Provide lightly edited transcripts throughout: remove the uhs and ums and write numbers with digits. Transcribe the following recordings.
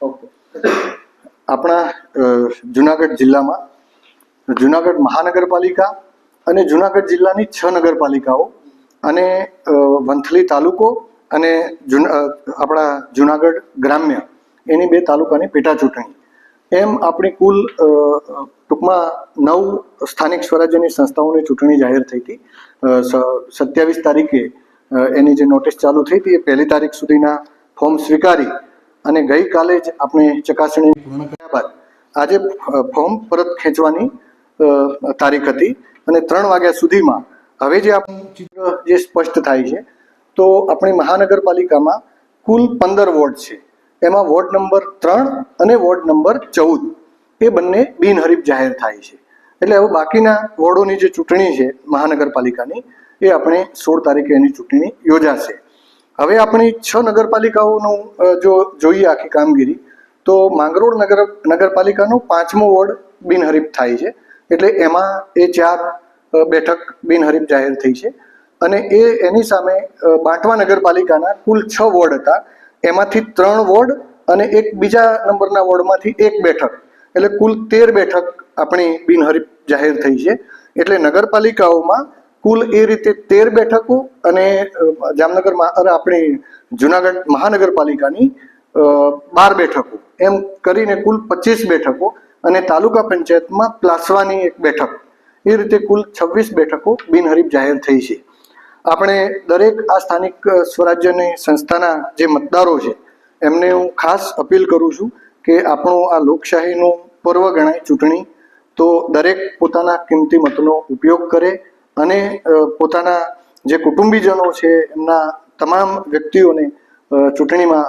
Okay. આપણા જુનાગઢ જિલ્લામાં જુનાગઢ મહાનગરપાલિકા અને જુનાગઢ જિલ્લાની 6 નગરપાલિકાઓ અને વંથલી તાલુકો અને આપણા જુનાગઢ ગ્રામ્ય એની 2 તાલુકાની પેટા ચૂંટણી એમ આપણી કુલ ટૂંકમાં 9 સ્થાનિક સ્વરાજ્યની સંસ્થાઓની ચૂંટણી જાહેર થઈ હતી. 27 તારીખે એની જે નોટિસ ચાલુ થઈ હતી એ 1 તારીખ સુધીના ફોર્મ સ્વીકારી અને ગઈકાલે જ આપણે ચકાસણી પૂર્ણ કર્યા બાદ આજે ફોર્મ પરત ખેંચવાની તારીખ હતી અને 3 વાગ્યા સુધીમાં હવે જે આપણું ચિત્ર જે સ્પષ્ટ થાય છે તો આપણી મહાનગરપાલિકામાં કુલ 15 વોર્ડ છે. એમાં વોર્ડ નંબર 3 અને વોર્ડ નંબર 14 એ બંને બિનહરીફ જાહેર થાય છે. એટલે હવે બાકીના વોર્ડોની જે ચૂંટણી છે મહાનગરપાલિકાની એ આપણે 16 તારીખે એની ચૂંટણી યોજાશે. હવે આપણી 6 નગરપાલિકાઓનું જો જોઈએ આખી કામગીરી તો માંગરોળ નગરપાલિકાનો 5મો વોર્ડ બિનહરીફ થાય છે. એટલે એમાં એ 4 બેઠક બિનહરીફ જાહેર થઈ છે અને એની સામે બાંટવા નગરપાલિકાના કુલ 6 વોર્ડ હતા. એમાંથી 3 વોર્ડ અને એક બીજા નંબરના વોર્ડમાંથી 1 બેઠક એટલે કુલ 13 બેઠક આપણી બિનહરીફ જાહેર થઈ છે. એટલે નગરપાલિકાઓમાં કુલ એ રીતે 13 બેઠકો અને આપણી જુનાગઢ મહાનગરપાલિકાની 12 બેઠકો એમ કરીને કુલ 25 બેઠકો અને તાલુકા પંચાયતમાં પ્લાસવાની 1 બેઠક એ રીતે કુલ 26 બેઠકો બિનહરીફ જાહેર થઈ છે. આપણે દરેક આ સ્થાનિક સ્વરાજ્યની સંસ્થાના જે મતદારો છે એમને હું ખાસ અપીલ કરું છું કે આપણું આ લોકશાહીનું પર્વ ગણાય ચૂંટણી, તો દરેક પોતાના કિંમતી મતનો ઉપયોગ કરે અને પોતાના જે કુટુંબીજનો છે એમના તમામ વ્યક્તિઓને ચૂંટણીમાં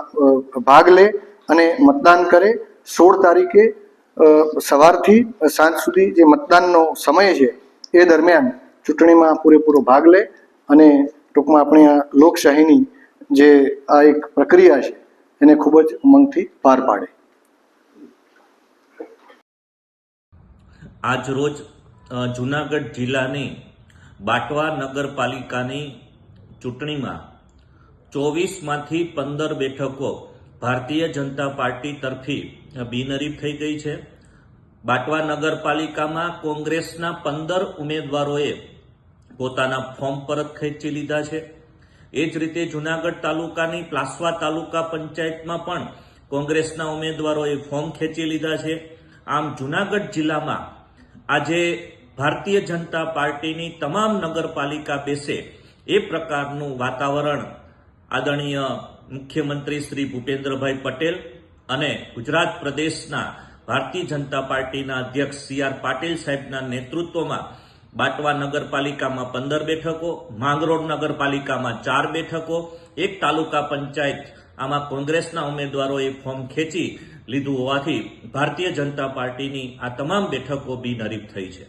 ભાગ લે અને મતદાન કરે. 16 તારીખે સવારથી સાંજ સુધી જે મતદાનનો સમય છે એ દરમિયાન ચૂંટણીમાં પૂરેપૂરો ભાગ લે અને ટૂંકમાં આપણી આ લોકશાહીની જે આ એક પ્રક્રિયા છે એને ખૂબ જ ઉમંગથી પાર પાડે. આજ રોજ જુનાગઢ જિલ્લાની બાટવા નગરપાલિકાની ચૂંટણીમાં 24માંથી 15 બેઠકો ભારતીય જનતા પાર્ટી તરફી બિનહરીફ થઈ ગઈ છે. બાટવા નગરપાલિકામાં કોંગ્રેસના 15 ઉમેદવારોએ પોતાના ફોર્મ પરત ખેંચી લીધા છે. એ જ રીતે જુનાગઢ તાલુકાની પ્લાસવા તાલુકા પંચાયતમાં પણ કોંગ્રેસના ઉમેદવારોએ ફોર્મ ખેંચી લીધા છે. આમ જુનાગઢ જિલ્લામાં આજે ભારતીય જનતા પાર્ટીની તમામ નગરપાલિકા બેસે એ પ્રકારનું વાતાવરણ આદરણીય મુખ્યમંત્રી શ્રી ભૂપેન્દ્રભાઈ પટેલ અને ગુજરાત પ્રદેશના ભારતીય જનતા પાર્ટીના અધ્યક્ષ CR પાટીલ સાહેબના નેતૃત્વમાં બાટવા નગરપાલિકામાં 15 બેઠકો, માંગરોળ નગરપાલિકામાં 4 બેઠકો, 1 તાલુકા પંચાયત આમાં કોંગ્રેસના ઉમેદવારોએ ફોર્મ ખેંચી લીધું હોવાથી ભારતીય જનતા પાર્ટીની આ તમામ બેઠકો બિનહરીફ થઈ છે.